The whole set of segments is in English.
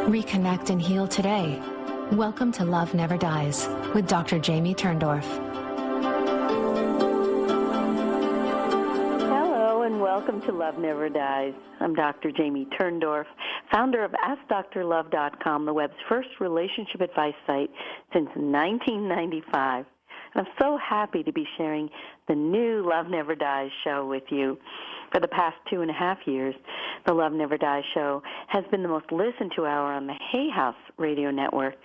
Reconnect and heal today. Welcome to Love Never Dies with Dr. Jamie Turndorf. Hello and welcome to Love Never Dies. I'm Dr. Jamie Turndorf, founder of AskDrLove.com, the web's first relationship advice site since 1995. And I'm so happy to be sharing the new Love Never Dies show with you. For the past 2.5 years, the Love Never Dies show has been the most listened to hour on the Hay House radio network,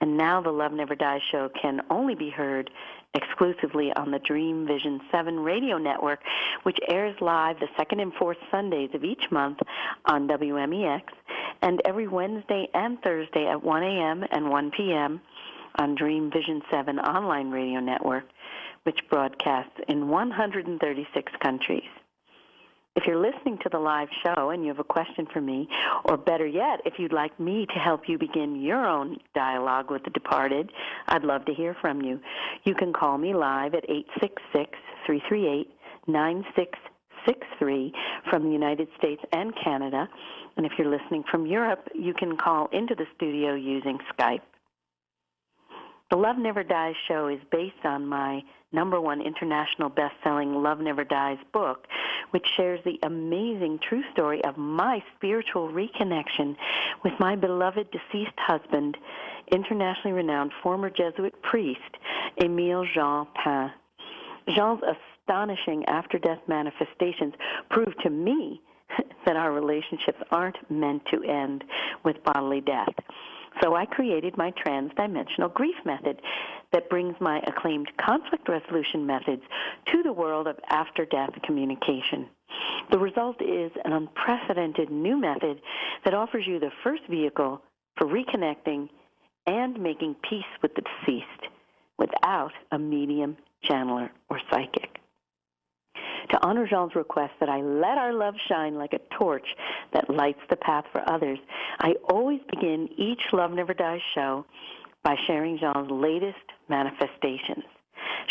and now the Love Never Dies show can only be heard exclusively on the Dream Vision 7 radio network, which airs live the second and fourth Sundays of each month on WMEX, and every Wednesday and Thursday at 1 a.m. and 1 p.m. on Dream Vision 7 online radio network, which broadcasts in 136 countries. If you're listening to the live show and you have a question for me, or better yet, if you'd like me to help you begin your own dialogue with the departed, I'd love to hear from you. You can call me live at 866-338-9663 from the United States and Canada. And if you're listening from Europe, you can call into the studio using Skype. The Love Never Dies show is based on my #1 international best-selling Love Never Dies book, which shares the amazing true story of my spiritual reconnection with my beloved deceased husband, internationally renowned former Jesuit priest, Émile Jean Pain. Jean's astonishing after-death manifestations prove to me that our relationships aren't meant to end with bodily death. So I created my trans-dimensional grief method that brings my acclaimed conflict resolution methods to the world of after-death communication. The result is an unprecedented new method that offers you the first vehicle for reconnecting and making peace with the deceased without a medium, channeler, or psychic. To honor Jean's request that I let our love shine like a torch that lights the path for others, I always begin each Love Never Dies show by sharing Jean's latest manifestations.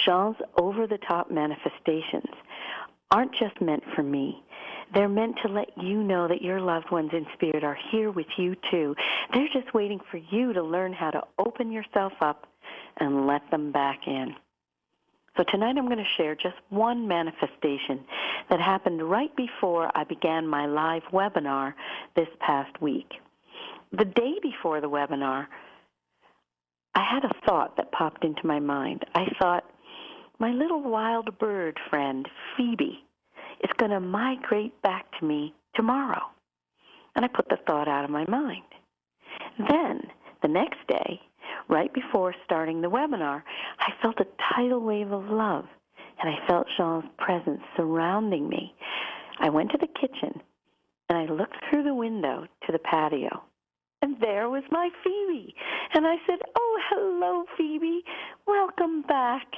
Jean's over-the-top manifestations aren't just meant for me. They're meant to let you know that your loved ones in spirit are here with you too. They're just waiting for you to learn how to open yourself up and let them back in. So tonight I'm going to share just one manifestation that happened right before I began my live webinar this past week. The day before the webinar, I had a thought that popped into my mind. I thought, my little wild bird friend, Phoebe, is going to migrate back to me tomorrow. And I put the thought out of my mind. Then, the next day, right before starting the webinar, I felt a tidal wave of love, and I felt Jean's presence surrounding me. I went to the kitchen, and I looked through the window to the patio, and there was my Phoebe. And I said, "Oh, hello, Phoebe. Welcome back.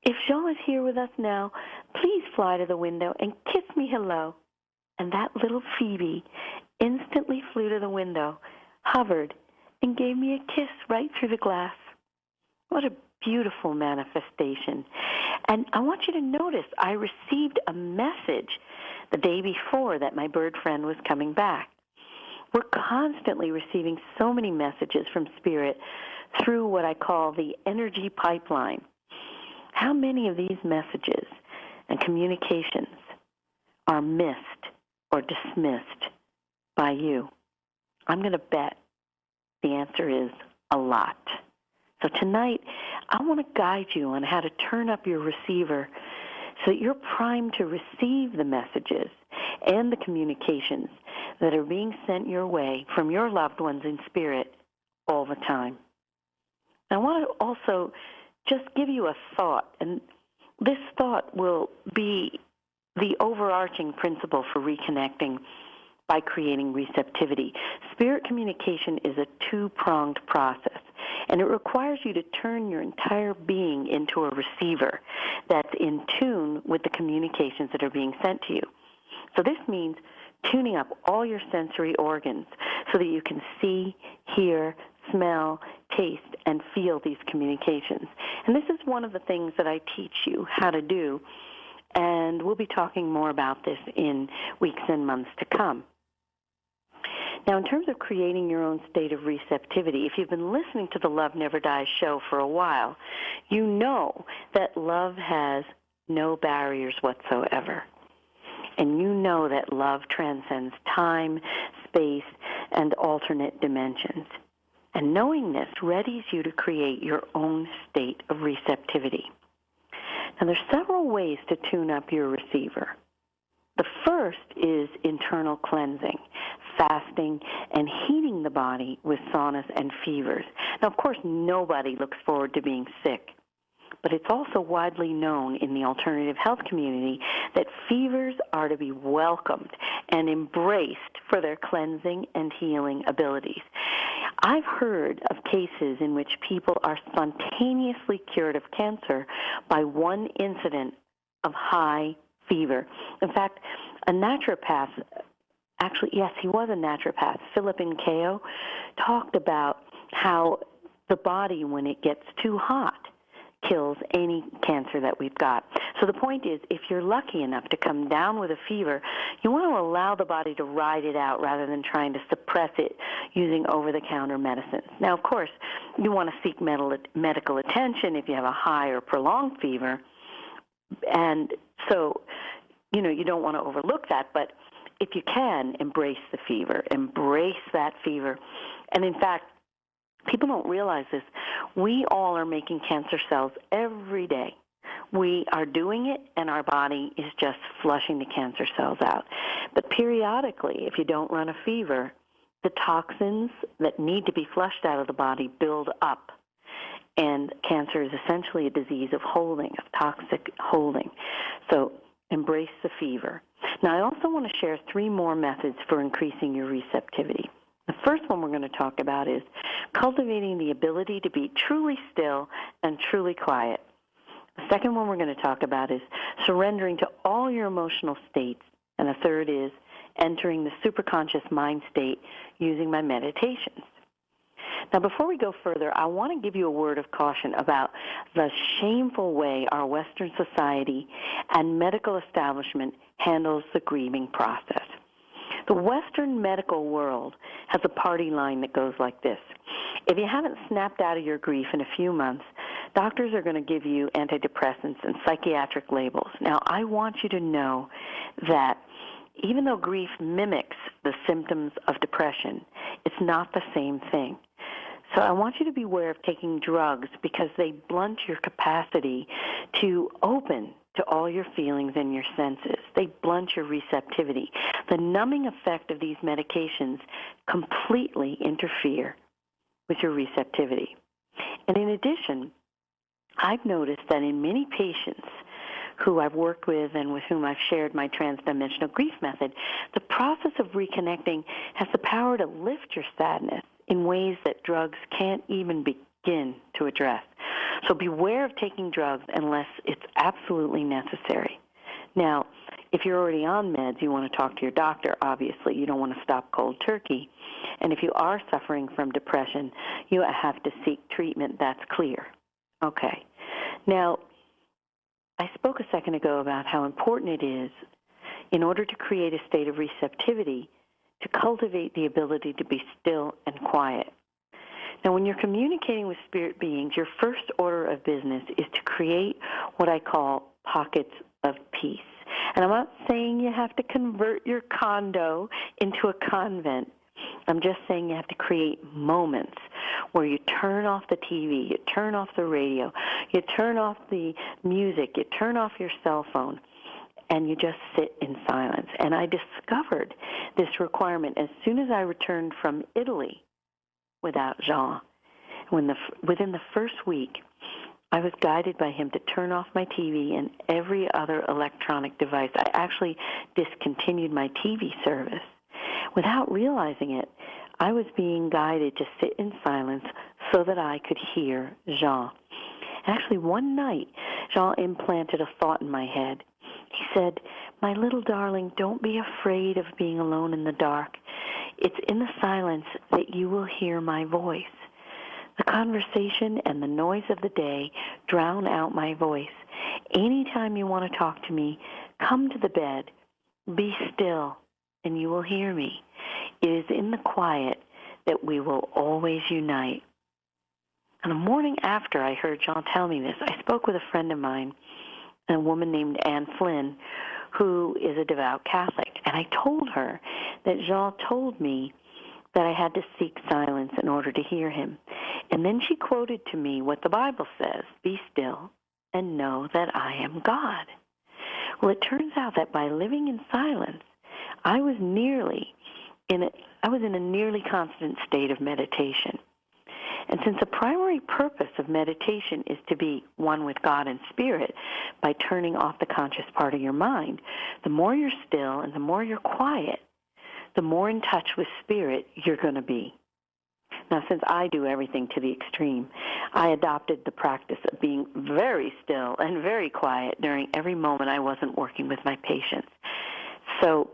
If Jean is here with us now, please fly to the window and kiss me hello." And that little Phoebe instantly flew to the window, hovered, and gave me a kiss right through the glass. What a beautiful manifestation. And I want you to notice I received a message the day before that my bird friend was coming back. We're constantly receiving so many messages from Spirit through what I call the energy pipeline. How many of these messages and communications are missed or dismissed by you? I'm going to bet the answer is a lot. So tonight, I want to guide you on how to turn up your receiver so that you're primed to receive the messages and the communications that are being sent your way from your loved ones in spirit all the time. I want to also just give you a thought, and this thought will be the overarching principle for reconnecting by creating receptivity. Spirit communication is a two-pronged process, and it requires you to turn your entire being into a receiver that's in tune with the communications that are being sent to you. So this means tuning up all your sensory organs so that you can see, hear, smell, taste, and feel these communications. And this is one of the things that I teach you how to do, and we'll be talking more about this in weeks and months to come. Now, in terms of creating your own state of receptivity, if you've been listening to the Love Never Dies show for a while, you know that love has no barriers whatsoever. And you know that love transcends time, space, and alternate dimensions. And knowing this readies you to create your own state of receptivity. Now, there's several ways to tune up your receiver. The first is internal cleansing, fasting, and heating the body with saunas and fevers. Now, of course, nobody looks forward to being sick, but it's also widely known in the alternative health community that fevers are to be welcomed and embraced for their cleansing and healing abilities. I've heard of cases in which people are spontaneously cured of cancer by one incident of high fever. In fact, a naturopath, actually, yes, he was a naturopath, Philip Nkeo, talked about how the body, when it gets too hot, kills any cancer that we've got. So the point is, if you're lucky enough to come down with a fever, you want to allow the body to ride it out rather than trying to suppress it using over-the-counter medicines. Now, of course, you want to seek medical attention if you have a high or prolonged fever. And so, you don't want to overlook that, but if you can, embrace the fever, embrace that fever. And in fact, people don't realize this. We all are making cancer cells every day. We are doing it, and our body is just flushing the cancer cells out. But periodically, if you don't run a fever, the toxins that need to be flushed out of the body build up. And cancer is essentially a disease of holding, of toxic holding. So embrace the fever. Now, I also want to share 3 more methods for increasing your receptivity. The first one we're going to talk about is cultivating the ability to be truly still and truly quiet. The second one we're going to talk about is surrendering to all your emotional states. And the third is entering the superconscious mind state using my meditations. Now, before we go further, I want to give you a word of caution about the shameful way our Western society and medical establishment handles the grieving process. The Western medical world has a party line that goes like this. If you haven't snapped out of your grief in a few months, doctors are going to give you antidepressants and psychiatric labels. Now, I want you to know that even though grief mimics the symptoms of depression, it's not the same thing. So I want you to be aware of taking drugs because they blunt your capacity to open to all your feelings and your senses. They blunt your receptivity. The numbing effect of these medications completely interfere with your receptivity. And in addition, I've noticed that in many patients who I've worked with and with whom I've shared my transdimensional grief method, the process of reconnecting has the power to lift your sadness in ways that drugs can't even begin to address. So beware of taking drugs unless it's absolutely necessary. Now, if you're already on meds, you want to talk to your doctor, obviously. You don't want to stop cold turkey. And if you are suffering from depression, you have to seek treatment that's clear. Okay. Now, I spoke a second ago about how important it is, in order to create a state of receptivity, to cultivate the ability to be still and quiet. Now, when you're communicating with spirit beings, your first order of business is to create what I call pockets of peace. And I'm not saying you have to convert your condo into a convent. I'm just saying you have to create moments where you turn off the TV, you turn off the radio, you turn off the music, you turn off your cell phone, and you just sit in silence. And I discovered this requirement as soon as I returned from Italy without Jean. Within the first week, I was guided by him to turn off my TV and every other electronic device. I actually discontinued my TV service. Without realizing it, I was being guided to sit in silence so that I could hear Jean. Actually, one night, Jean implanted a thought in my head. He said, "My little darling, don't be afraid of being alone in the dark. It's in the silence that you will hear my voice. The conversation and the noise of the day drown out my voice. Anytime you want to talk to me, come to the bed, be still, and you will hear me. It is in the quiet that we will always unite. On the morning after I heard Jean tell me this, I spoke with a friend of mine, a woman named Anne Flynn, who is a devout Catholic. And I told her that Jean told me that I had to seek silence in order to hear him. And then she quoted to me what the Bible says, "Be still and know that I am God." Well, it turns out that by living in silence, I was in a nearly constant state of meditation. And since the primary purpose of meditation is to be one with God and Spirit by turning off the conscious part of your mind, the more you're still and the more you're quiet, the more in touch with Spirit you're going to be. Now, since I do everything to the extreme, I adopted the practice of being very still and very quiet during every moment I wasn't working with my patients. So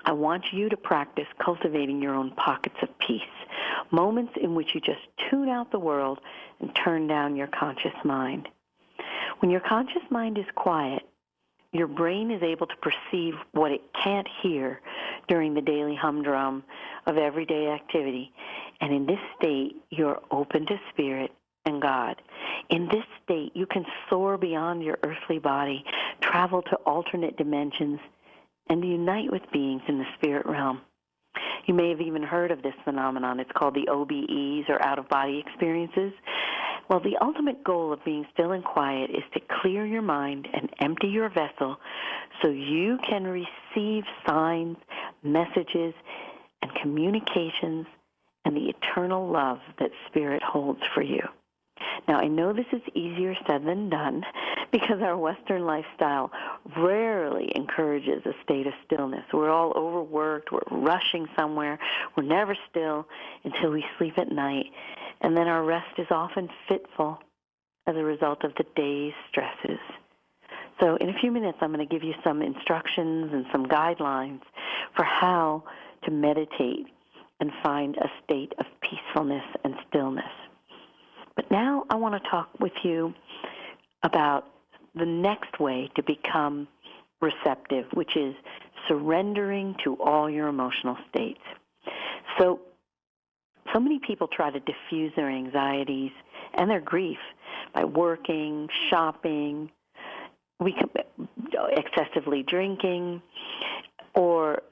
I want you to practice cultivating your own pockets of peace, moments in which you just tune out the world and turn down your conscious mind. When your conscious mind is quiet, your brain is able to perceive what it can't hear during the daily humdrum of everyday activity. And in this state, you're open to Spirit and God. In this state, you can soar beyond your earthly body, travel to alternate dimensions, and unite with beings in the spirit realm. You may have even heard of this phenomenon. It's called the OBEs, or out-of-body experiences. Well, the ultimate goal of being still and quiet is to clear your mind and empty your vessel so you can receive signs, messages, and communications and the eternal love that Spirit holds for you. Now, I know this is easier said than done because our Western lifestyle rarely encourages a state of stillness. We're all overworked, we're rushing somewhere, we're never still until we sleep at night, and then our rest is often fitful as a result of the day's stresses. So in a few minutes, I'm going to give you some instructions and some guidelines for how to meditate and find a state of peacefulness and stillness. But now I want to talk with you about the next way to become receptive, which is surrendering to all your emotional states. So many people try to diffuse their anxieties and their grief by working, shopping, excessively drinking, or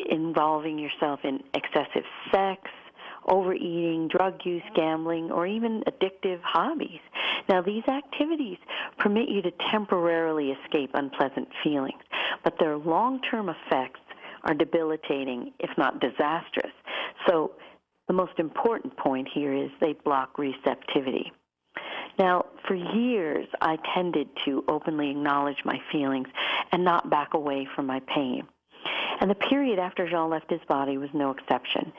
involving yourself in excessive sex, overeating, drug use, gambling, or even addictive hobbies. Now, these activities permit you to temporarily escape unpleasant feelings, but their long-term effects are debilitating, if not disastrous. So the most important point here is they block receptivity. Now, for years, I tended to openly acknowledge my feelings and not back away from my pain. And the period after Jean left his body was no exception.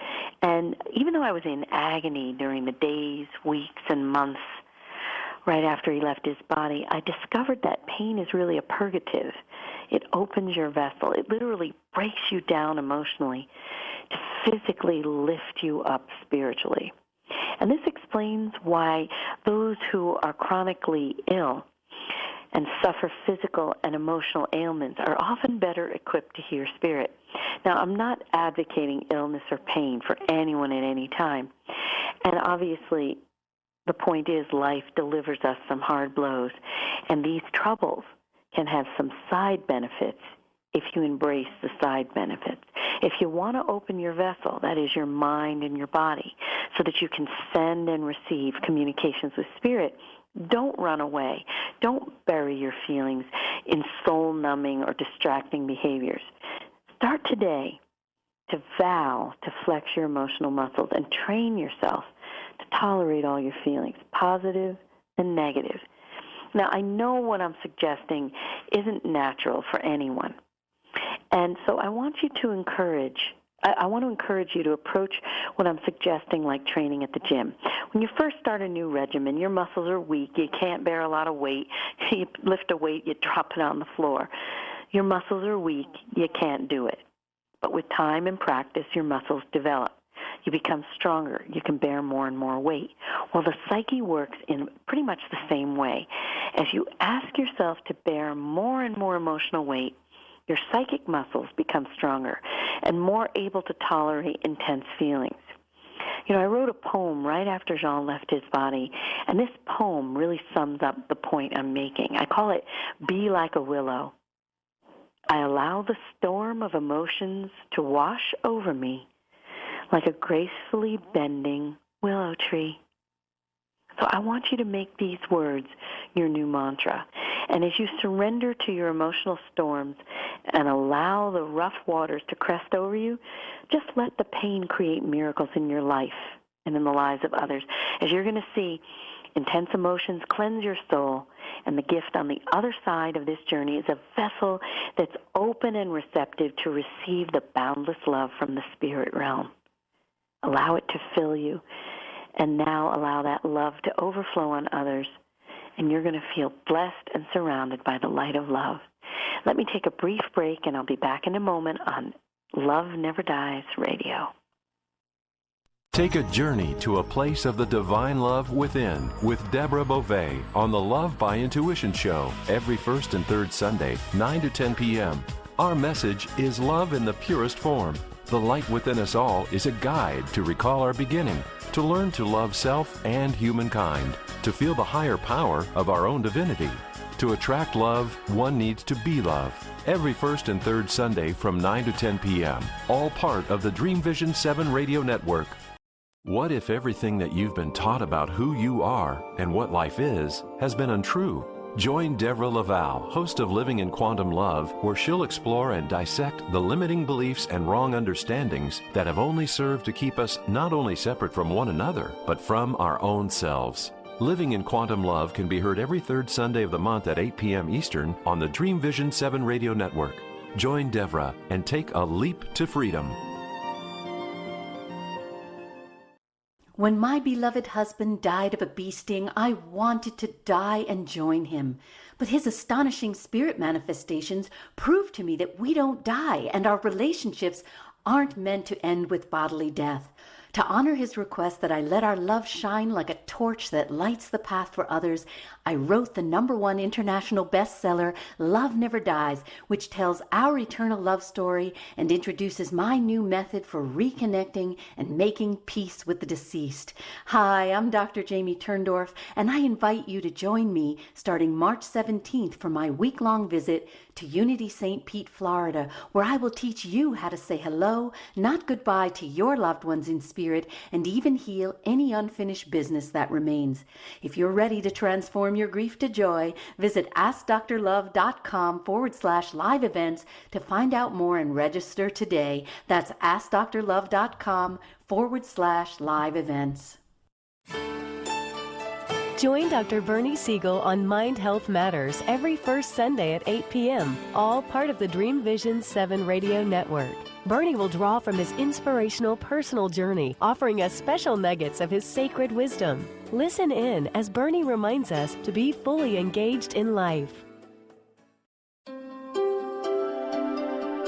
And even though I was in agony during the days, weeks, and months right after he left his body, I discovered that pain is really a purgative. It opens your vessel. It literally breaks you down emotionally to physically lift you up spiritually. And this explains why those who are chronically ill and suffer physical and emotional ailments are often better equipped to hear Spirit. Now, I'm not advocating illness or pain for anyone at any time. And obviously, the point is life delivers us some hard blows, and these troubles can have some side benefits if you embrace the side benefits. If you want to open your vessel, that is your mind and your body, so that you can send and receive communications with Spirit, don't run away. Don't bury your feelings in soul-numbing or distracting behaviors. Start today to vow to flex your emotional muscles and train yourself to tolerate all your feelings, positive and negative. Now, I know what I'm suggesting isn't natural for anyone. And so I want to encourage you to approach what I'm suggesting like training at the gym. When you first start a new regimen, your muscles are weak. You can't bear a lot of weight. You lift a weight, you drop it on the floor. Your muscles are weak. You can't do it. But with time and practice, your muscles develop. You become stronger. You can bear more and more weight. Well, the psyche works in pretty much the same way. As you ask yourself to bear more and more emotional weight, Your psychic muscles become stronger and more able to tolerate intense feelings. You know, I wrote a poem right after Jean left his body, and this poem really sums up the point I'm making. I call it Be Like a Willow. I allow the storm of emotions to wash over me like a gracefully bending willow tree. So I want you to make these words your new mantra. And as you surrender to your emotional storms and allow the rough waters to crest over you, just let the pain create miracles in your life and in the lives of others. As you're going to see, intense emotions cleanse your soul, and the gift on the other side of this journey is a vessel that's open and receptive to receive the boundless love from the spirit realm. Allow it to fill you, and now allow that love to overflow on others, and you're going to feel blessed and surrounded by the light of love. Let me take a brief break, and I'll be back in a moment on Love Never Dies Radio. Take a journey to a place of the divine love within with Deborah Beauvais on the Love by Intuition show every first and third Sunday, 9 to 10 p.m. Our message is love in the purest form. The light within us all is a guide to recall our beginning, to learn to love self and humankind, to feel the higher power of our own divinity. To attract love, one needs to be love. Every first and third Sunday from 9 to 10 p.m., all part of the Dream Vision 7 radio network. What if everything that you've been taught about who you are and what life is has been untrue? Join Deborah Laval, host of Living in Quantum Love, where she'll explore and dissect the limiting beliefs and wrong understandings that have only served to keep us not only separate from one another, but from our own selves. Living in Quantum Love can be heard every third Sunday of the month at 8 p.m. Eastern on the Dream Vision 7 radio network. Join Deborah and take a leap to freedom. When my beloved husband died of a bee sting, I wanted to die and join him. But his astonishing spirit manifestations proved to me that we don't die and our relationships aren't meant to end with bodily death. To honor his request that I let our love shine like a torch that lights the path for others, I wrote the #1 international bestseller, Love Never Dies, which tells our eternal love story and introduces my new method for reconnecting and making peace with the deceased. Hi, I'm Dr. Jamie Turndorf, and I invite you to join me starting March 17th for my week-long visit to Unity St. Pete, Florida, where I will teach you how to say hello, not goodbye, to your loved ones in spirit, and even heal any unfinished business that remains. If you're ready to transform your grief to joy, visit AskDrLove.com/live events to find out more and register today. That's AskDrLove.com/live events. Join Dr. Bernie Siegel on Mind Health Matters every first Sunday at 8 p.m., all part of the Dream Vision 7 radio network. Bernie will draw from his inspirational personal journey, offering us special nuggets of his sacred wisdom. Listen in as Bernie reminds us to be fully engaged in life.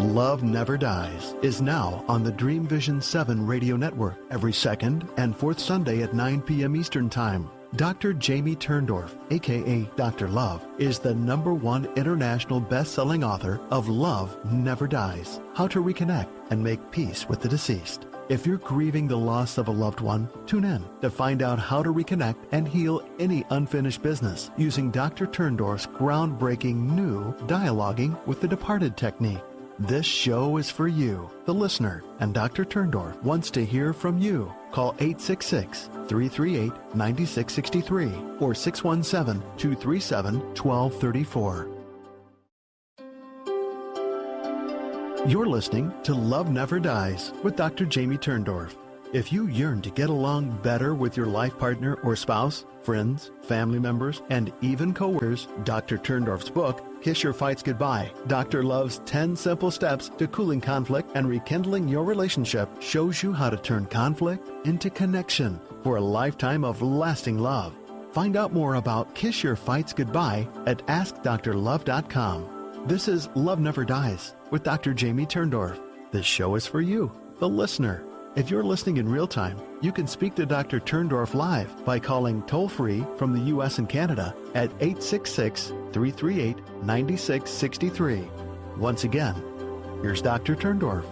Love Never Dies is now on the Dream Vision 7 radio network every second and fourth Sunday at 9 p.m. Eastern Time. Dr. Jamie Turndorf, a.k.a. Dr. Love, is the #1 international best-selling author of Love Never Dies, How to Reconnect and Make Peace with the Deceased. If you're grieving the loss of a loved one, tune in to find out how to reconnect and heal any unfinished business using Dr. Turndorf's groundbreaking new Dialoguing with the Departed technique. This show is for you, the listener, and Dr. Turndorf wants to hear from you. Call 866-338-9663 or 617-237-1234. You're listening to Love Never Dies with Dr. Jamie Turndorf. If you yearn to get along better with your life partner or spouse, friends, family members, and even coworkers, Dr. Turndorf's book, Kiss Your Fights Goodbye, Dr. Love's 10 Simple Steps to Cooling Conflict and Rekindling Your Relationship, shows you how to turn conflict into connection for a lifetime of lasting love. Find out more about Kiss Your Fights Goodbye at AskDrLove.com. This is Love Never Dies with Dr. Jamie Turndorf. This show is for you, the listener. If you're listening in real time, you can speak to Dr. Turndorf live by calling toll-free from the U.S. and Canada at 866-338-9663. Once again, here's Dr. Turndorf.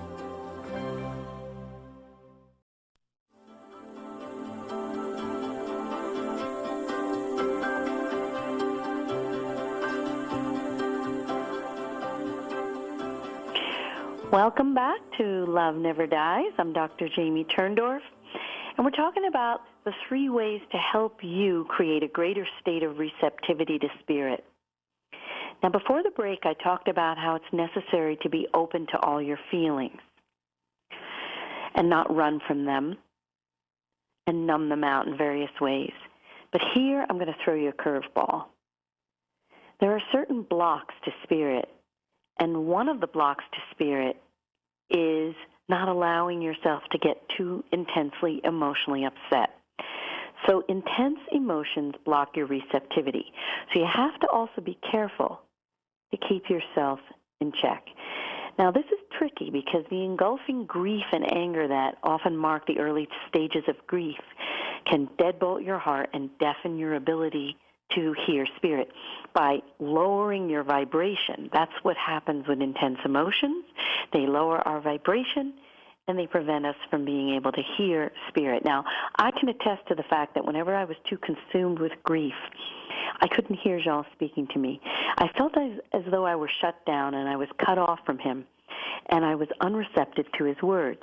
Welcome back to Love Never Dies. I'm Dr. Jamie Turndorf, and we're talking about the 3 ways to help you create a greater state of receptivity to spirit. Now, before the break, I talked about how it's necessary to be open to all your feelings and not run from them and numb them out in various ways. But here, I'm going to throw you a curveball. There are certain blocks to spirit, and one of the blocks to spirit is not allowing yourself to get too intensely emotionally upset. So intense emotions block your receptivity. So you have to also be careful to keep yourself in check. Now, this is tricky because the engulfing grief and anger that often mark the early stages of grief can deadbolt your heart and deafen your ability to hear spirit by lowering your vibration. That's what happens with intense emotions. They lower our vibration, and they prevent us from being able to hear spirit. Now, I can attest to the fact that whenever I was too consumed with grief, I couldn't hear Jean speaking to me. I felt as though I were shut down and I was cut off from him, and I was unreceptive to his words.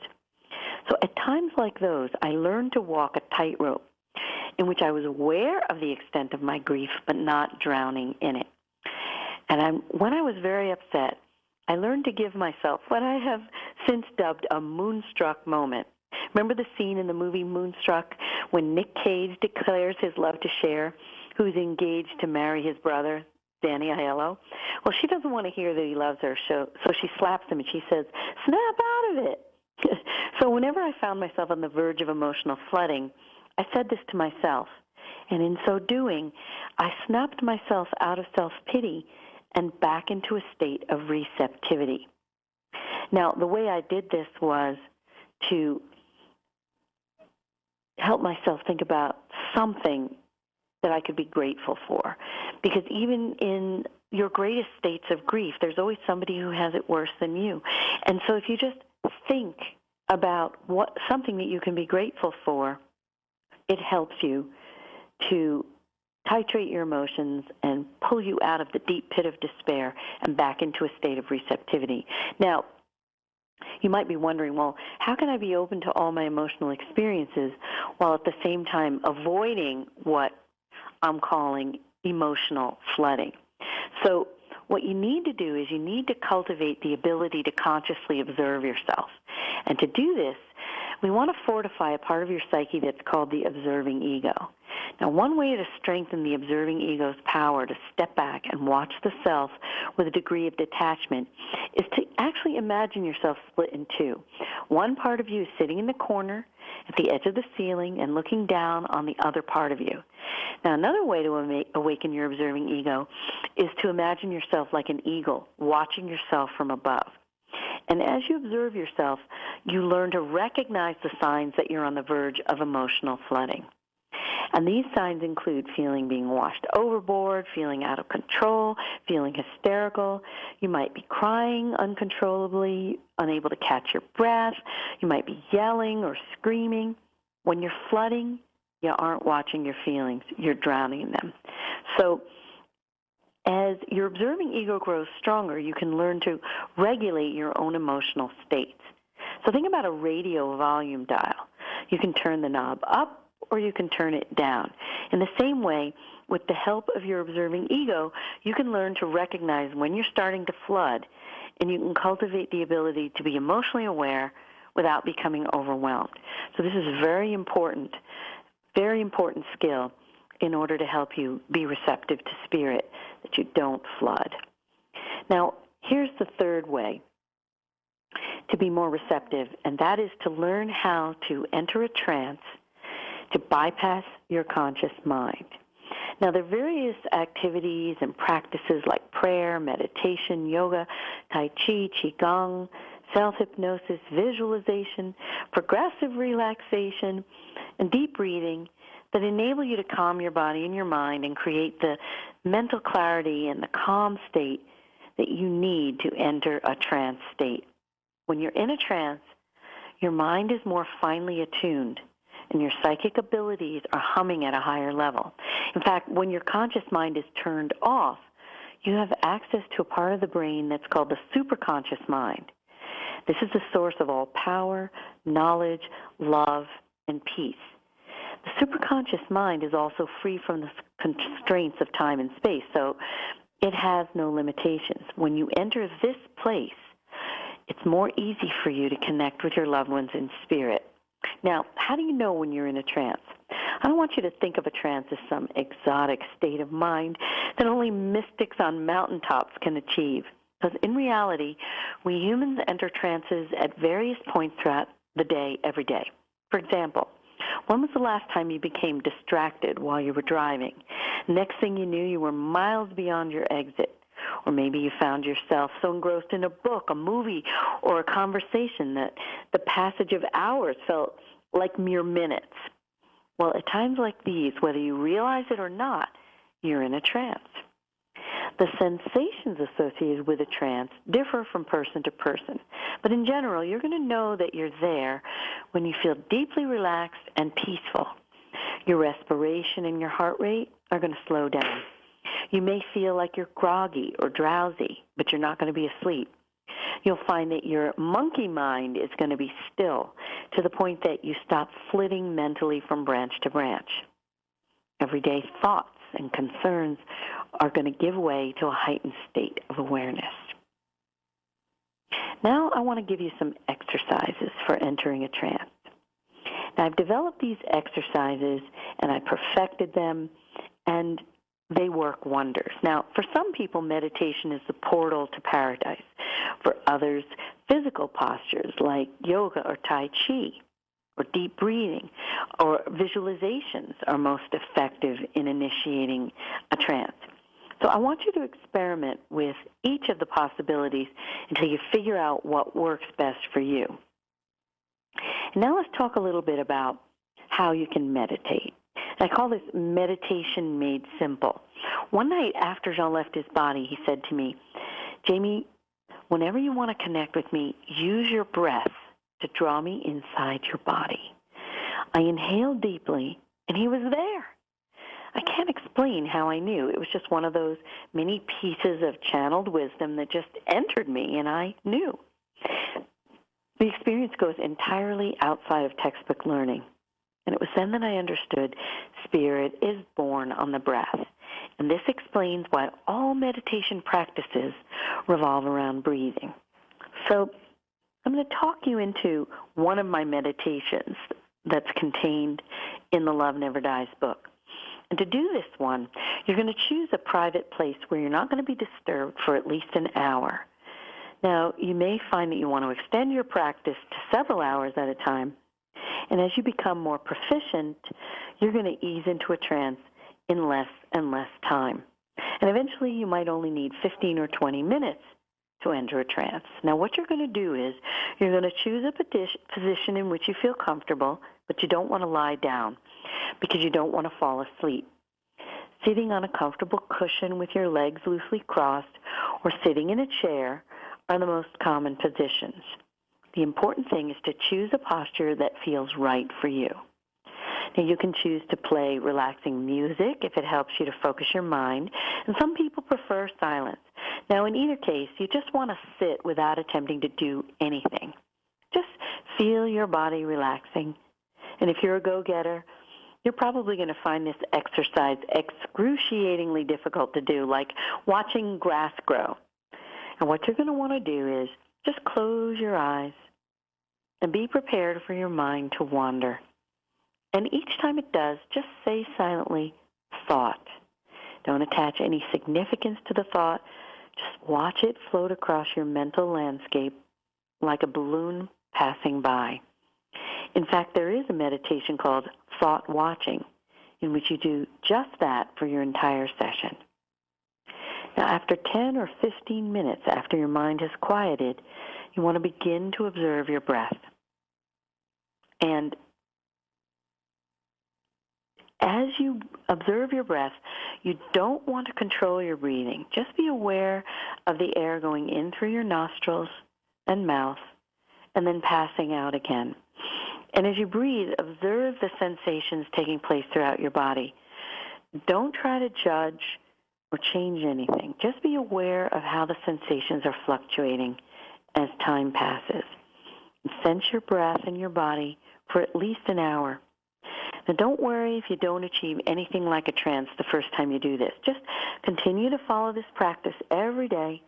So at times like those, I learned to walk a tightrope in which I was aware of the extent of my grief, but not drowning in it. And when I was very upset, I learned to give myself what I have since dubbed a moonstruck moment. Remember the scene in the movie Moonstruck when Nick Cage declares his love to Cher, who's engaged to marry his brother, Danny Aiello? Well, she doesn't want to hear that he loves her, so she slaps him and she says, "Snap out of it." So whenever I found myself on the verge of emotional flooding, I said this to myself, and in so doing, I snapped myself out of self-pity and back into a state of receptivity. Now, the way I did this was to help myself think about something that I could be grateful for, because even in your greatest states of grief, there's always somebody who has it worse than you. And so if you just think about something that you can be grateful for, it helps you to titrate your emotions and pull you out of the deep pit of despair and back into a state of receptivity. Now, you might be wondering, well, how can I be open to all my emotional experiences while at the same time avoiding what I'm calling emotional flooding? So what you need to do is you need to cultivate the ability to consciously observe yourself. And to do this, we want to fortify a part of your psyche that's called the observing ego. Now, one way to strengthen the observing ego's power to step back and watch the self with a degree of detachment is to actually imagine yourself split in two. One part of you is sitting in the corner at the edge of the ceiling and looking down on the other part of you. Now, another way to awaken your observing ego is to imagine yourself like an eagle, watching yourself from above. And as you observe yourself, you learn to recognize the signs that you're on the verge of emotional flooding. And these signs include feeling being washed overboard, feeling out of control, feeling hysterical. You might be crying uncontrollably, unable to catch your breath. You might be yelling or screaming. When you're flooding, you aren't watching your feelings. You're drowning in them. So as your observing ego grows stronger, you can learn to regulate your own emotional states. So think about a radio volume dial. You can turn the knob up or you can turn it down. In the same way, with the help of your observing ego, you can learn to recognize when you're starting to flood, and you can cultivate the ability to be emotionally aware without becoming overwhelmed. So this is a very important skill in order to help you be receptive to spirit, that you don't flood. Now, here's the third way to be more receptive, and that is to learn how to enter a trance to bypass your conscious mind. Now, there are various activities and practices like prayer, meditation, yoga, tai chi, qigong, self-hypnosis, visualization, progressive relaxation, and deep breathing that enable you to calm your body and your mind and create the mental clarity and the calm state that you need to enter a trance state. When you're in a trance, your mind is more finely attuned, and your psychic abilities are humming at a higher level. In fact, when your conscious mind is turned off, you have access to a part of the brain that's called the superconscious mind. This is the source of all power, knowledge, love, and peace. The superconscious mind is also free from the constraints of time and space, so it has no limitations. When you enter this place, it's more easy for you to connect with your loved ones in spirit. Now, how do you know when you're in a trance? I don't want you to think of a trance as some exotic state of mind that only mystics on mountaintops can achieve. Because in reality, we humans enter trances at various points throughout the day, every day. For example, when was the last time you became distracted while you were driving? Next thing you knew, you were miles beyond your exit. Or maybe you found yourself so engrossed in a book, a movie, or a conversation that the passage of hours felt like mere minutes. Well, at times like these, whether you realize it or not, you're in a trance. The sensations associated with a trance differ from person to person, but in general, you're going to know that you're there when you feel deeply relaxed and peaceful. Your respiration and your heart rate are going to slow down. You may feel like you're groggy or drowsy, but you're not going to be asleep. You'll find that your monkey mind is going to be still to the point that you stop flitting mentally from branch to branch. Everyday thoughts and concerns are going to give way to a heightened state of awareness. Now I want to give you some exercises for entering a trance. Now I've developed these exercises and I perfected them, and they work wonders. Now, for some people, meditation is the portal to paradise. For others, physical postures like yoga or Tai Chi or deep breathing or visualizations are most effective in initiating a trance. So I want you to experiment with each of the possibilities until you figure out what works best for you. And now let's talk a little bit about how you can meditate. I call this meditation made simple. One night after Jean left his body, he said to me, "Jamie, whenever you want to connect with me, use your breath to draw me inside your body." I inhaled deeply, and he was there. I can't explain how I knew. It was just one of those many pieces of channeled wisdom that just entered me, and I knew. The experience goes entirely outside of textbook learning. And it was then that I understood spirit is born on the breath. And this explains why all meditation practices revolve around breathing. So I'm going to talk you into one of my meditations that's contained in the Love Never Dies book. And to do this one, you're going to choose a private place where you're not going to be disturbed for at least an hour. Now, you may find that you want to extend your practice to several hours at a time. And as you become more proficient, you're going to ease into a trance in less and less time. And eventually you might only need 15 or 20 minutes to enter a trance. Now what you're going to do is you're going to choose a position in which you feel comfortable, but you don't want to lie down because you don't want to fall asleep. Sitting on a comfortable cushion with your legs loosely crossed or sitting in a chair are the most common positions. The important thing is to choose a posture that feels right for you. Now, you can choose to play relaxing music if it helps you to focus your mind, and some people prefer silence. Now, in either case, you just want to sit without attempting to do anything. Just feel your body relaxing. And if you're a go-getter, you're probably going to find this exercise excruciatingly difficult to do, like watching grass grow. And what you're going to want to do is just close your eyes and be prepared for your mind to wander. And each time it does, just say silently, thought. Don't attach any significance to the thought. Just watch it float across your mental landscape like a balloon passing by. In fact, there is a meditation called thought watching in which you do just that for your entire session. Now, after 10 or 15 minutes after your mind has quieted, you want to begin to observe your breath. And as you observe your breath, you don't want to control your breathing. Just be aware of the air going in through your nostrils and mouth and then passing out again. And as you breathe, observe the sensations taking place throughout your body. Don't try to judge or change anything. Just be aware of how the sensations are fluctuating as time passes. Sense your breath in your body for at least an hour. Now, don't worry if you don't achieve anything like a trance the first time you do this. Just continue to follow this practice every day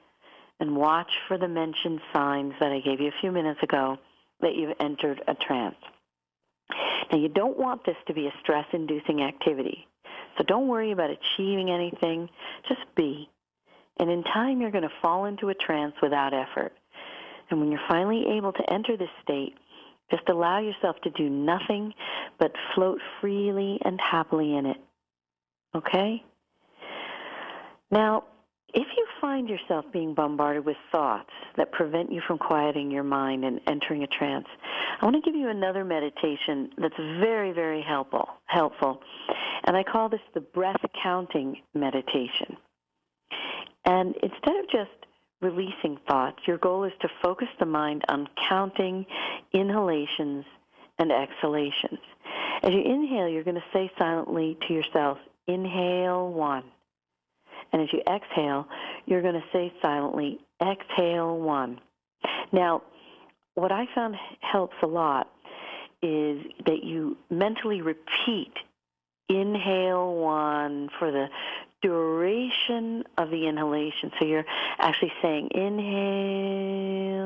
and watch for the mentioned signs that I gave you a few minutes ago that you've entered a trance. Now, you don't want this to be a stress-inducing activity, so don't worry about achieving anything. Just be. And in time, you're going to fall into a trance without effort. And when you're finally able to enter this state, just allow yourself to do nothing but float freely and happily in it. Okay? Now, if you find yourself being bombarded with thoughts that prevent you from quieting your mind and entering a trance, I want to give you another meditation that's very, very helpful. And I call this the breath counting meditation. And instead of just releasing thoughts, your goal is to focus the mind on counting inhalations and exhalations. As you inhale, you're going to say silently to yourself, inhale 1. And as you exhale, you're going to say silently, exhale 1. Now, what I found helps a lot is that you mentally repeat inhale 1 for the duration of the inhalation. So you're actually saying inhale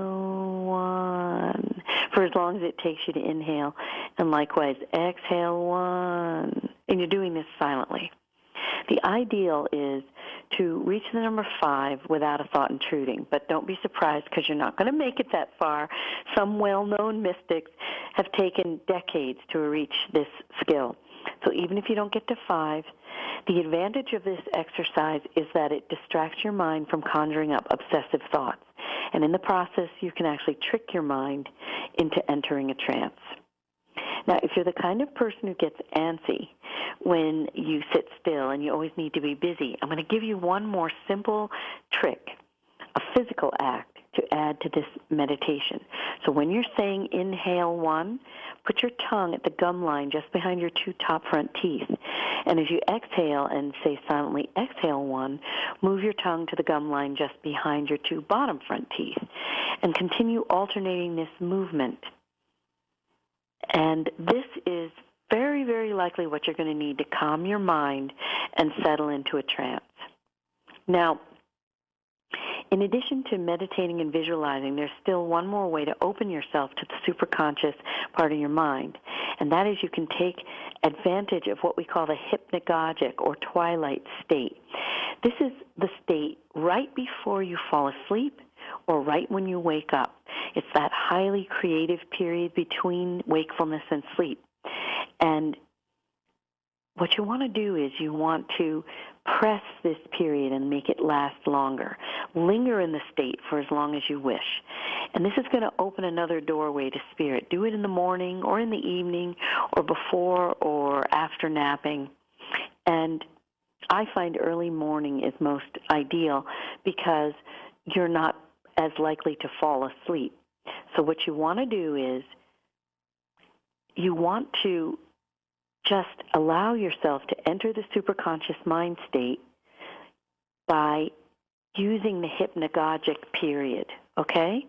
1 for as long as it takes you to inhale. And likewise, exhale 1. And you're doing this silently. The ideal is to reach the number 5 without a thought intruding. But don't be surprised because you're not going to make it that far. Some well-known mystics have taken decades to reach this skill. So even if you don't get to 5, the advantage of this exercise is that it distracts your mind from conjuring up obsessive thoughts. And in the process, you can actually trick your mind into entering a trance. Now, if you're the kind of person who gets antsy when you sit still and you always need to be busy, I'm going to give you one more simple trick, a physical act to add to this meditation. So when you're saying inhale 1, put your tongue at the gum line just behind your 2 top front teeth. And as you exhale and say silently exhale 1, move your tongue to the gum line just behind your 2 bottom front teeth. And continue alternating this movement. And this is very, very likely what you're going to need to calm your mind and settle into a trance. Now, in addition to meditating and visualizing, there's still one more way to open yourself to the superconscious part of your mind, and that is you can take advantage of what we call the hypnagogic or twilight state. This is the state right before you fall asleep or right when you wake up. It's that highly creative period between wakefulness and sleep. And what you want to do is you want to press this period and make it last longer. Linger in the state for as long as you wish. And this is going to open another doorway to spirit. Do it in the morning or in the evening or before or after napping. And I find early morning is most ideal because you're not as likely to fall asleep. So what you want to do is you want to just allow yourself to enter the superconscious mind state by using the hypnagogic period, okay?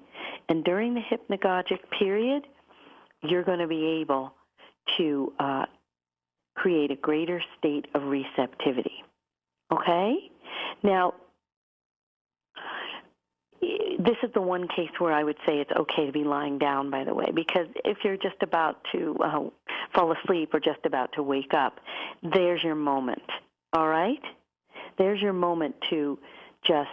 And during the hypnagogic period, you're going to be able to create a greater state of receptivity, okay? Now, this is the one case where I would say it's okay to be lying down, by the way, because if you're just about to fall asleep or just about to wake up, there's your moment, all right? There's your moment to just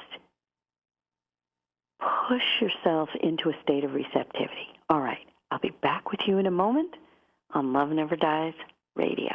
push yourself into a state of receptivity. All right, I'll be back with you in a moment on Love Never Dies Radio.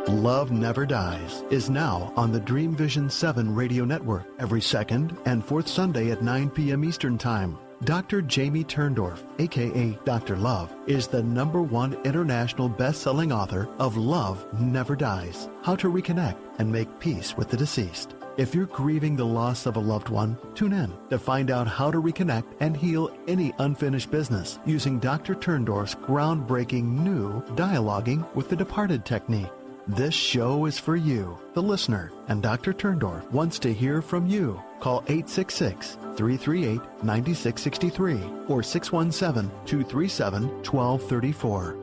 Love Never Dies is now on the Dream Vision 7 radio network every second and fourth Sunday at 9 p.m. Eastern Time. Dr. Jamie Turndorf, aka Dr. Love, is the #1 international best-selling author of Love Never Dies: How to Reconnect and Make Peace with the Deceased. If you're grieving the loss of a loved one, tune in to find out how to reconnect and heal any unfinished business using Dr. Turndorf's groundbreaking new Dialoguing with the Departed technique. This show is for you, the listener, and Dr. Turndorf wants to hear from you. Call 866-338-9663 or 617-237-1234.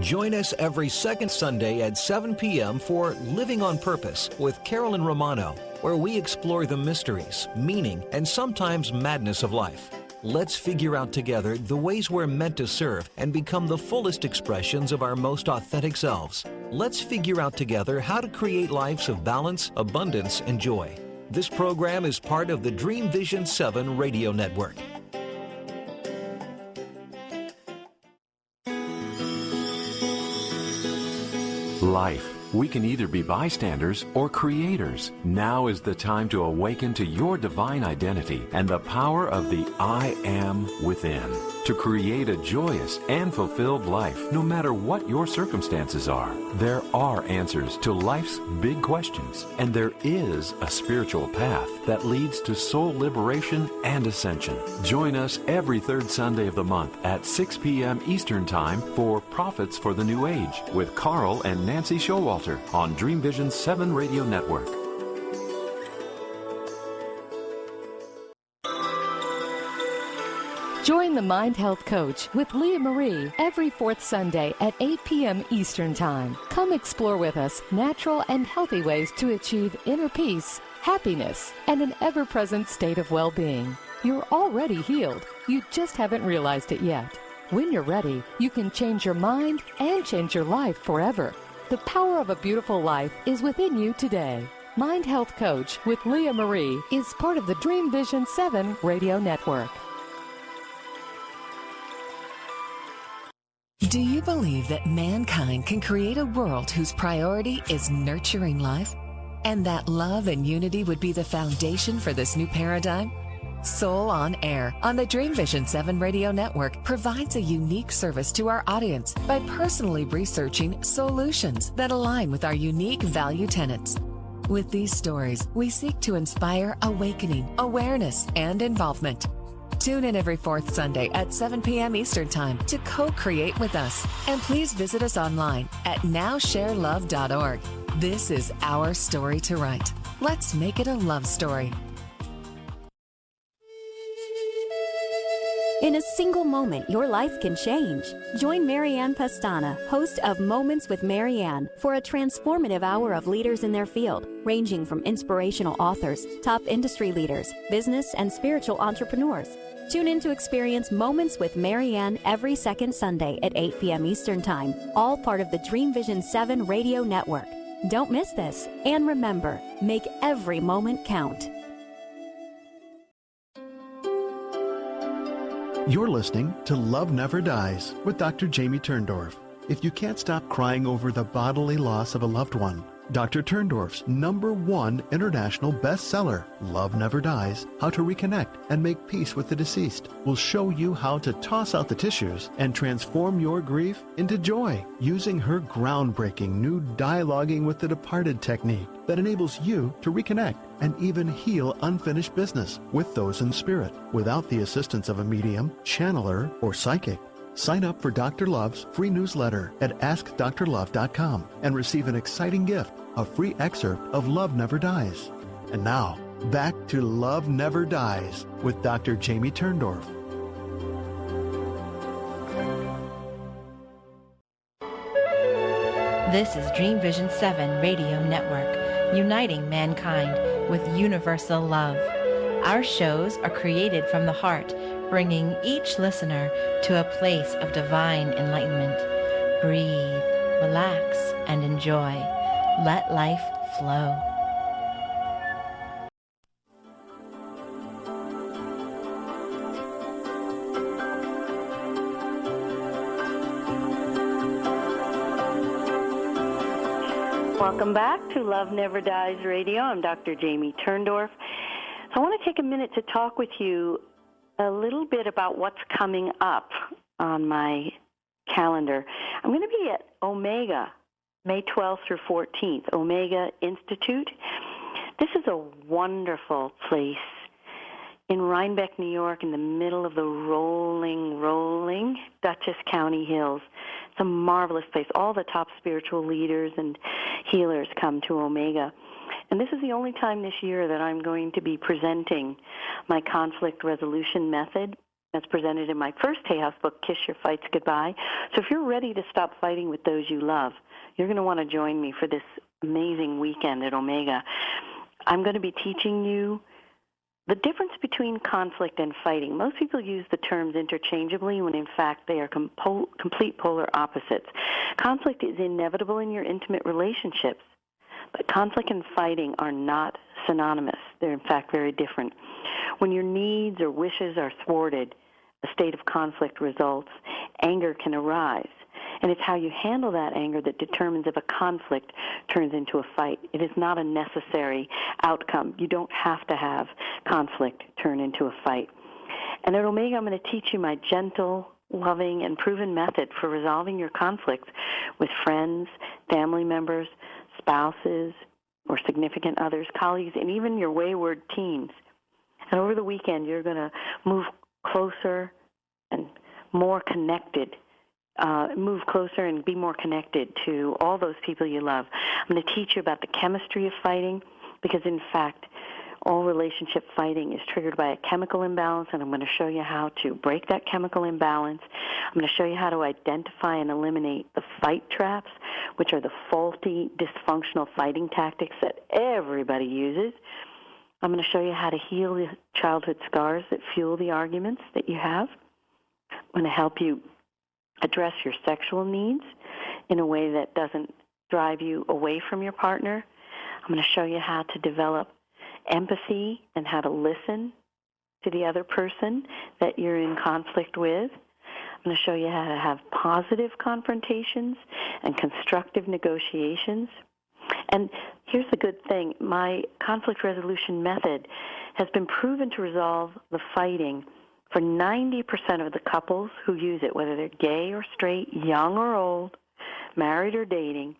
Join us every second Sunday at 7 p.m. for Living on Purpose with Carolyn Romano, where we explore the mysteries, meaning, and sometimes madness of life. Let's figure out together the ways we're meant to serve and become the fullest expressions of our most authentic selves. Let's figure out together how to create lives of balance, abundance, and joy. This program is part of the Dream Vision 7 radio network. Life. We can either be bystanders or creators. Now is the time to awaken to your divine identity and the power of the I Am within, to create a joyous and fulfilled life no matter what your circumstances are. There are answers to life's big questions, and there is a spiritual path that leads to soul liberation and ascension. Join us every third Sunday of the month at 6 p.m. Eastern Time for Prophets for the New Age with Carl and Nancy Showalter on Dream Vision 7 Radio Network. Join the Mind Health Coach with Leah Marie every fourth Sunday at 8 p.m. Eastern Time. Come explore with us natural and healthy ways to achieve inner peace, happiness, and an ever-present state of well-being. You're already healed. You just haven't realized it yet. When you're ready, you can change your mind and change your life forever. The power of a beautiful life is within you today. Mind Health Coach with Leah Marie is part of the Dream Vision 7 radio network. Do you believe that mankind can create a world whose priority is nurturing life? And that love and unity would be the foundation for this new paradigm? Soul on Air on the Dream Vision 7 radio network provides a unique service to our audience by personally researching solutions that align with our unique value tenets. With these stories, we seek to inspire awakening, awareness, and involvement. Tune in every fourth Sunday at 7 p.m. Eastern Time to co-create with us. And please visit us online at nowsharelove.org. This is our story to write. Let's make it a love story. In a single moment, your life can change. Join Marianne Pastana, host of Moments with Marianne, for a transformative hour of leaders in their field, ranging from inspirational authors, top industry leaders, business and spiritual entrepreneurs. Tune in to experience Moments with Marianne every second Sunday at 8 p.m. Eastern Time, all part of the Dream Vision 7 radio network. Don't miss this. And remember, make every moment count. You're listening to Love Never Dies with Dr. Jamie Turndorf. If you can't stop crying over the bodily loss of a loved one, Dr. Turndorf's #1 international bestseller, Love Never Dies: How to Reconnect and Make Peace with the Deceased, will show you how to toss out the tissues and transform your grief into joy using her groundbreaking new Dialoguing with the Departed technique that enables you to reconnect and even heal unfinished business with those in spirit without the assistance of a medium, channeler, or psychic. Sign up for Dr. Love's free newsletter at AskDrLove.com and receive an exciting gift, a free excerpt of Love Never Dies. And now, back to Love Never Dies with Dr. Jamie Turndorf. This is Dream Vision 7 Radio Network, uniting mankind with universal love. Our shows are created from the heart, bringing each listener to a place of divine enlightenment. Breathe, relax, and enjoy. Let life flow. Welcome back to Love Never Dies Radio. I'm Dr. Jamie Turndorf. So I want to take a minute to talk with you a little bit about what's coming up on my calendar. I'm going to be at Omega, May 12th through 14th, Omega Institute. This is a wonderful place in Rhinebeck, New York, in the middle of the rolling Dutchess County hills. It's a marvelous place. All the top spiritual leaders and healers come to Omega. And this is the only time this year that I'm going to be presenting my conflict resolution method that's presented in my first Hay House book, Kiss Your Fights Goodbye. So if you're ready to stop fighting with those you love, you're going to want to join me for this amazing weekend at Omega. I'm going to be teaching you the difference between conflict and fighting. Most people use the terms interchangeably when in fact they are complete polar opposites. Conflict is inevitable in your intimate relationships, but conflict and fighting are not synonymous. They're in fact very different. When your needs or wishes are thwarted, a state of conflict results. Anger can arise. And it's how you handle that anger that determines if a conflict turns into a fight. It is not a necessary outcome. You don't have to have conflict turn into a fight. And at Omega, I'm going to teach you my gentle, loving, and proven method for resolving your conflicts with friends, family members, spouses, or significant others, colleagues, and even your wayward teens. And over the weekend, you're going to move closer and more connected. Move closer and be more connected to all those people you love. I'm going to teach you about the chemistry of fighting because, in fact, all relationship fighting is triggered by a chemical imbalance, and I'm going to show you how to break that chemical imbalance. I'm going to show you how to identify and eliminate the fight traps, which are the faulty, dysfunctional fighting tactics that everybody uses. I'm going to show you how to heal the childhood scars that fuel the arguments that you have. I'm going to help you address your sexual needs in a way that doesn't drive you away from your partner. I'm going to show you how to develop empathy and how to listen to the other person that you're in conflict with. I'm going to show you how to have positive confrontations and constructive negotiations. And here's the good thing. My conflict resolution method has been proven to resolve the fighting for 90% of the couples who use it, whether they're gay or straight, young or old, married or dating.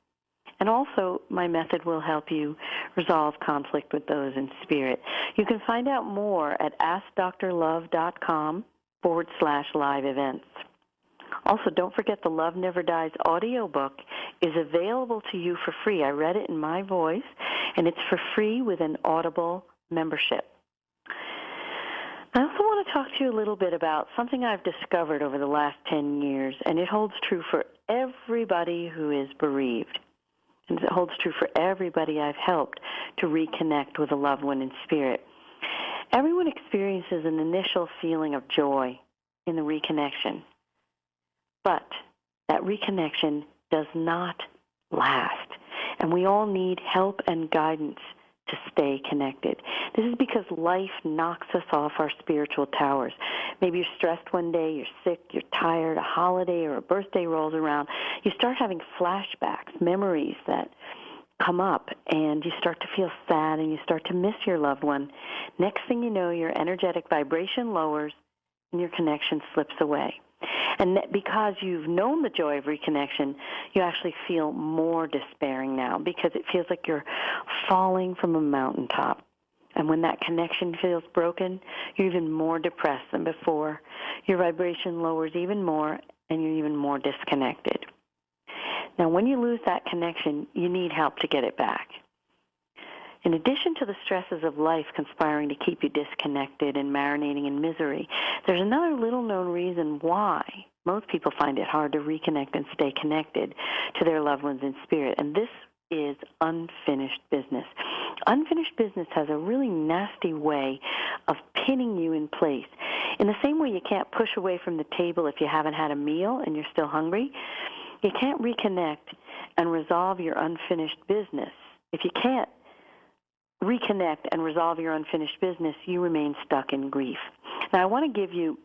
And also, my method will help you resolve conflict with those in spirit. You can find out more at AskDrLove.com/live events. Also, don't forget the Love Never Dies audiobook is available to you for free. I read it in my voice, and it's for free with an Audible membership. I also want to talk to you a little bit about something I've discovered over the last 10 years, and it holds true for everybody who is bereaved. And it holds true for everybody I've helped to reconnect with a loved one in spirit. Everyone experiences an initial feeling of joy in the reconnection, but that reconnection does not last, and we all need help and guidance to stay connected. This is because life knocks us off our spiritual towers. Maybe you're stressed one day, you're sick, you're tired, a holiday or a birthday rolls around. You start having flashbacks, memories that come up, and you start to feel sad and you start to miss your loved one. Next thing you know, your energetic vibration lowers and your connection slips away. And because you've known the joy of reconnection, you actually feel more despairing now because it feels like you're falling from a mountaintop. And when that connection feels broken, you're even more depressed than before. Your vibration lowers even more, and you're even more disconnected. Now, when you lose that connection, you need help to get it back. In addition to the stresses of life conspiring to keep you disconnected and marinating in misery, there's another little-known reason why most people find it hard to reconnect and stay connected to their loved ones in spirit, and this is unfinished business. Unfinished business has a really nasty way of pinning you in place. In the same way you can't push away from the table if you haven't had a meal and you're still hungry, you can't reconnect and resolve your unfinished business. If you can't reconnect and resolve your unfinished business, you remain stuck in grief. Now, I want to give you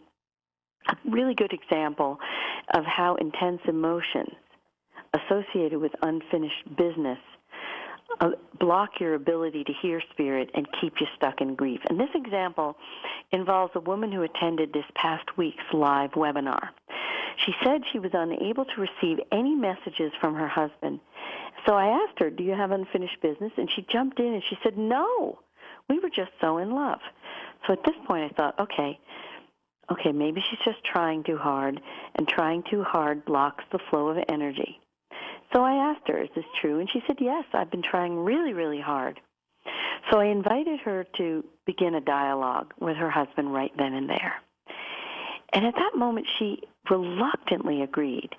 a really good example of how intense emotions associated with unfinished business block your ability to hear spirit and keep you stuck in grief. And this example involves a woman who attended this past week's live webinar. She said she was unable to receive any messages from her husband. So I asked her, do you have unfinished business? And she jumped in and she said, no, we were just so in love. So at this point I thought, okay, maybe she's just trying too hard, and trying too hard blocks the flow of energy. So I asked her, is this true? And she said, yes, I've been trying really, really hard. So I invited her to begin a dialogue with her husband right then and there. And at that moment, she reluctantly agreed.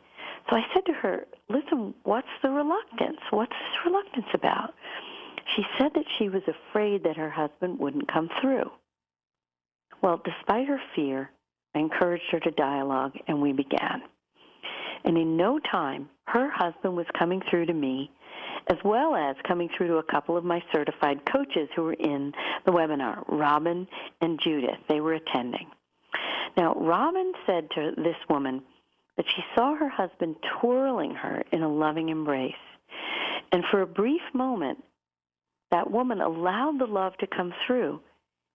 So I said to her, listen, what's the reluctance? What's this reluctance about? She said that she was afraid that her husband wouldn't come through. Well, despite her fear, I encouraged her to dialogue, and we began. And in no time, her husband was coming through to me, as well as coming through to a couple of my certified coaches who were in the webinar, Robin and Judith. They were attending. Now, Robin said to this woman that she saw her husband twirling her in a loving embrace. And for a brief moment, that woman allowed the love to come through.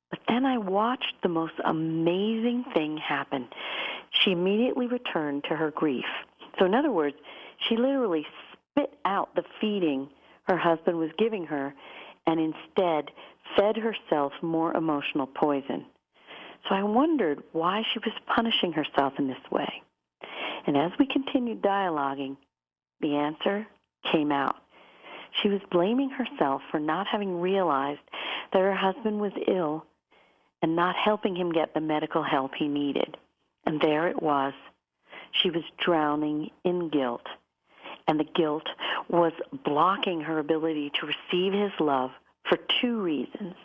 But then I watched the most amazing thing happen. She immediately returned to her grief. So in other words, she literally spit out the feeding her husband was giving her and instead fed herself more emotional poison. So I wondered why she was punishing herself in this way. And as we continued dialoguing, the answer came out. She was blaming herself for not having realized that her husband was ill and not helping him get the medical help he needed. And there it was. She was drowning in guilt. And the guilt was blocking her ability to receive his love for two reasons.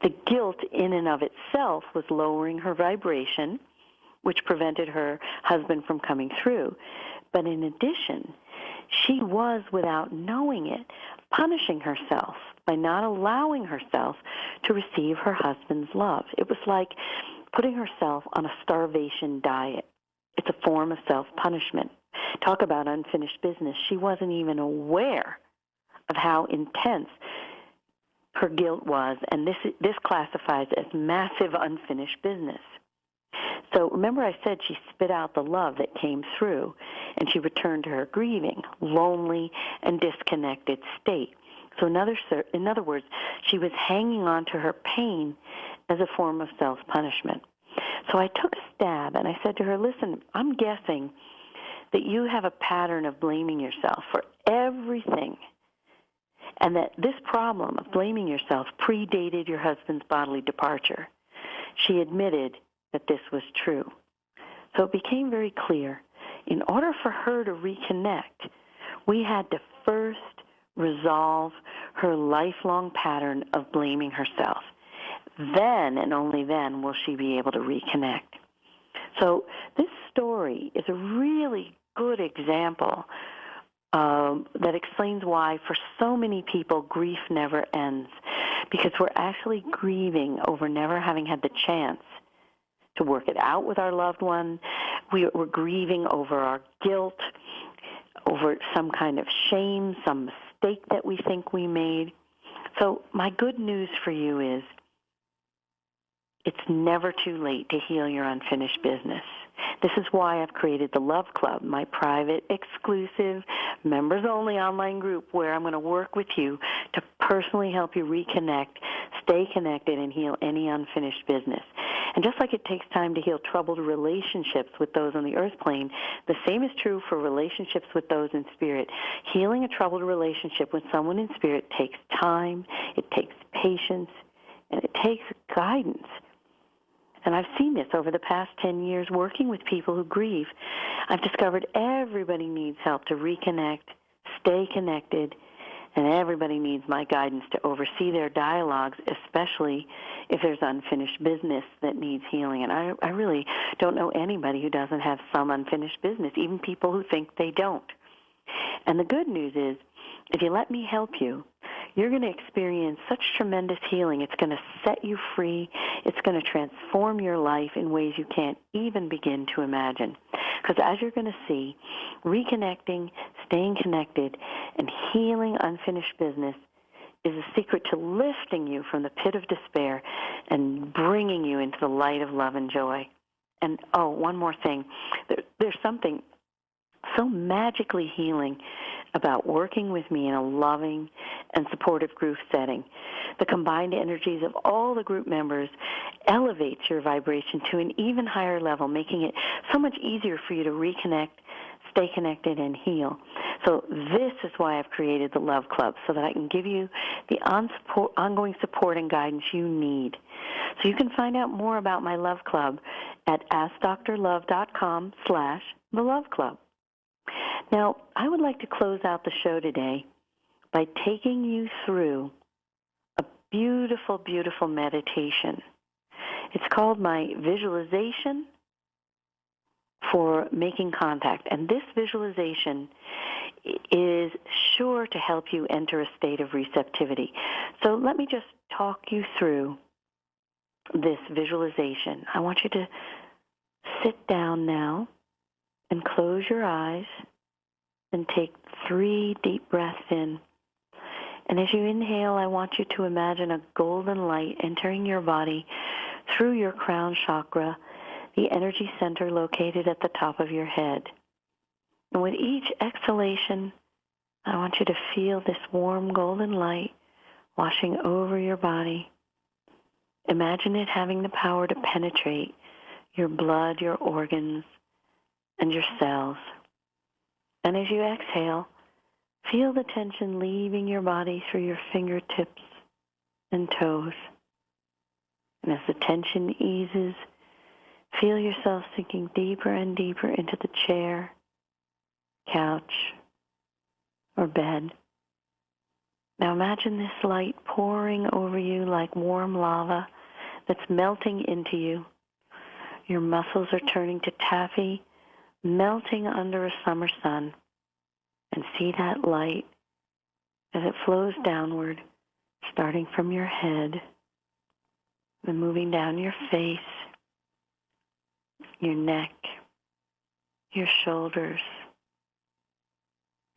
The guilt in and of itself was lowering her vibration, which prevented her husband from coming through. But in addition, she was, without knowing it, punishing herself by not allowing herself to receive her husband's love. It was like putting herself on a starvation diet. It's a form of self-punishment. Talk about unfinished business. She wasn't even aware of how intense her guilt was, and this classifies as massive unfinished business. So remember I said she spit out the love that came through, and she returned to her grieving, lonely, and disconnected state. So in other words, she was hanging on to her pain as a form of self-punishment. So I took a stab, and I said to her, listen, I'm guessing that you have a pattern of blaming yourself for everything, and that this problem of blaming yourself predated your husband's bodily departure. She admitted that this was true. So it became very clear, in order for her to reconnect, we had to first resolve her lifelong pattern of blaming herself. Then and only then will she be able to reconnect. So this story is a really good example that explains why for so many people grief never ends, because we're actually grieving over never having had the chance to work it out with our loved one. We're grieving over our guilt, over some kind of shame, some mistake that we think we made. So my good news for you is it's never too late to heal your unfinished business. This is why I've created the Love Club, my private, exclusive, members-only online group where I'm going to work with you to personally help you reconnect, stay connected, and heal any unfinished business. And just like it takes time to heal troubled relationships with those on the earth plane, the same is true for relationships with those in spirit. Healing a troubled relationship with someone in spirit takes time, it takes patience, and it takes guidance. And I've seen this over the past 10 years working with people who grieve. I've discovered everybody needs help to reconnect, stay connected, and everybody needs my guidance to oversee their dialogues, especially if there's unfinished business that needs healing. And I really don't know anybody who doesn't have some unfinished business, even people who think they don't. And the good news is, if you let me help you, you're going to experience such tremendous healing. It's going to set you free. It's going to transform your life in ways you can't even begin to imagine. Because as you're going to see, reconnecting, staying connected, and healing unfinished business is a secret to lifting you from the pit of despair and bringing you into the light of love and joy. And, oh, one more thing. There's something so magically healing about working with me in a loving and supportive group setting. The combined energies of all the group members elevates your vibration to an even higher level, making it so much easier for you to reconnect, stay connected, and heal. So this is why I've created the Love Club, so that I can give you the ongoing support and guidance you need. So you can find out more about my Love Club at AskDrLove.com/The Love Club. Now, I would like to close out the show today by taking you through a beautiful, beautiful meditation. It's called my visualization for making contact. And this visualization is sure to help you enter a state of receptivity. So let me just talk you through this visualization. I want you to sit down now and close your eyes and take 3 deep breaths in. And as you inhale, I want you to imagine a golden light entering your body through your crown chakra, the energy center located at the top of your head. And with each exhalation, I want you to feel this warm golden light washing over your body. Imagine it having the power to penetrate your blood, your organs, and your cells. And as you exhale, feel the tension leaving your body through your fingertips and toes. And as the tension eases, feel yourself sinking deeper and deeper into the chair, couch, or bed. Now imagine this light pouring over you like warm lava that's melting into you. Your muscles are turning to taffy, melting under a summer sun. And see that light as it flows downward, starting from your head, and moving down your face, your neck, your shoulders,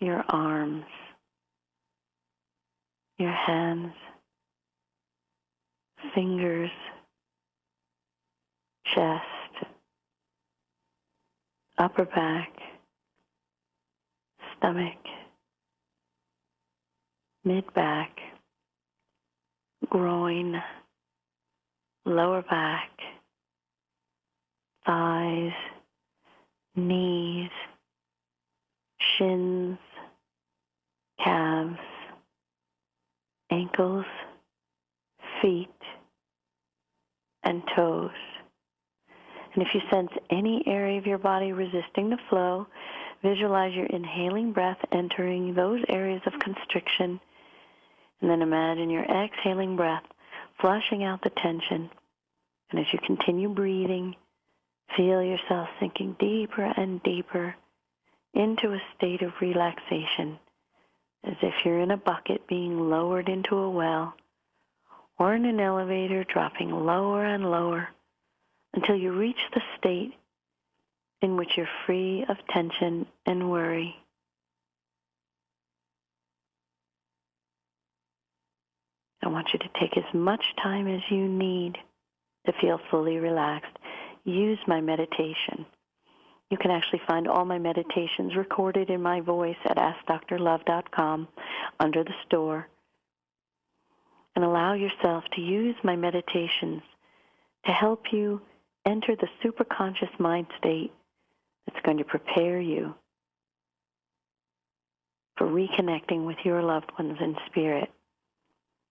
your arms, your hands, fingers, chest, upper back, stomach, mid-back, groin, lower back, thighs, knees, shins, calves, ankles, feet, and toes. And if you sense any area of your body resisting the flow, visualize your inhaling breath entering those areas of constriction, and then imagine your exhaling breath flushing out the tension. And as you continue breathing, feel yourself sinking deeper and deeper into a state of relaxation, as if you're in a bucket being lowered into a well, or in an elevator dropping lower and lower until you reach the state in which you're free of tension and worry. I want you to take as much time as you need to feel fully relaxed. Use my meditation. You can actually find all my meditations recorded in my voice at AskDrLove.com under the store. And allow yourself to use my meditations to help you enter the superconscious mind state that's going to prepare you for reconnecting with your loved ones in spirit.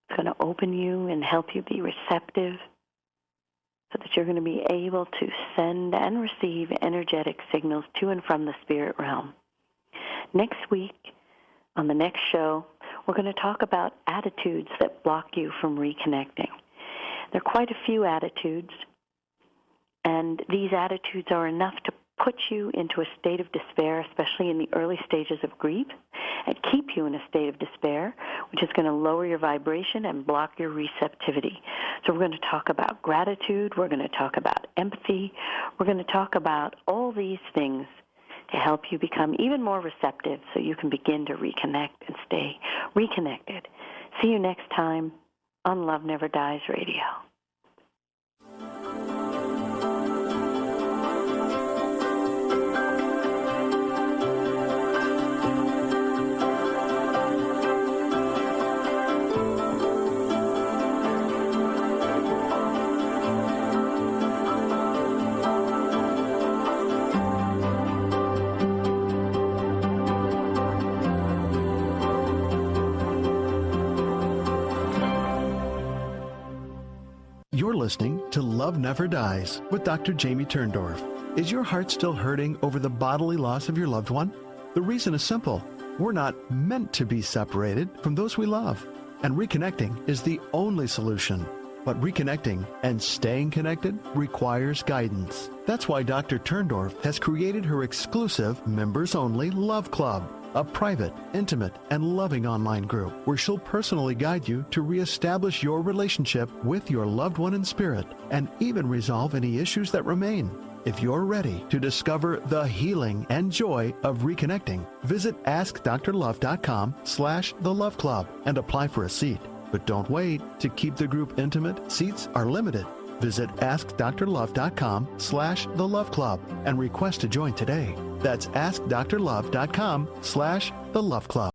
It's going to open you and help you be receptive so that you're going to be able to send and receive energetic signals to and from the spirit realm. Next week, on the next show, we're going to talk about attitudes that block you from reconnecting. There are quite a few attitudes, and these attitudes are enough to put you into a state of despair, especially in the early stages of grief, and keep you in a state of despair, which is going to lower your vibration and block your receptivity. So we're going to talk about gratitude. We're going to talk about empathy. We're going to talk about all these things to help you become even more receptive so you can begin to reconnect and stay reconnected See you next time on Love Never Dies Radio. You're listening to Love Never Dies with Dr. Jamie Turndorf. Is your heart still hurting over the bodily loss of your loved one? The reason is simple. We're not meant to be separated from those we love. And reconnecting is the only solution. But reconnecting and staying connected requires guidance. That's why Dr. Turndorf has created her exclusive members-only Love Club, a private, intimate, and loving online group where she'll personally guide you to reestablish your relationship with your loved one in spirit and even resolve any issues that remain. If you're ready to discover the healing and joy of reconnecting, visit AskDrLove.com/The Love Club and apply for a seat. But don't wait. To keep the group intimate, seats are limited. Visit AskDrLove.com/The Love Club and request to join today. That's AskDrLove.com/The Love Club.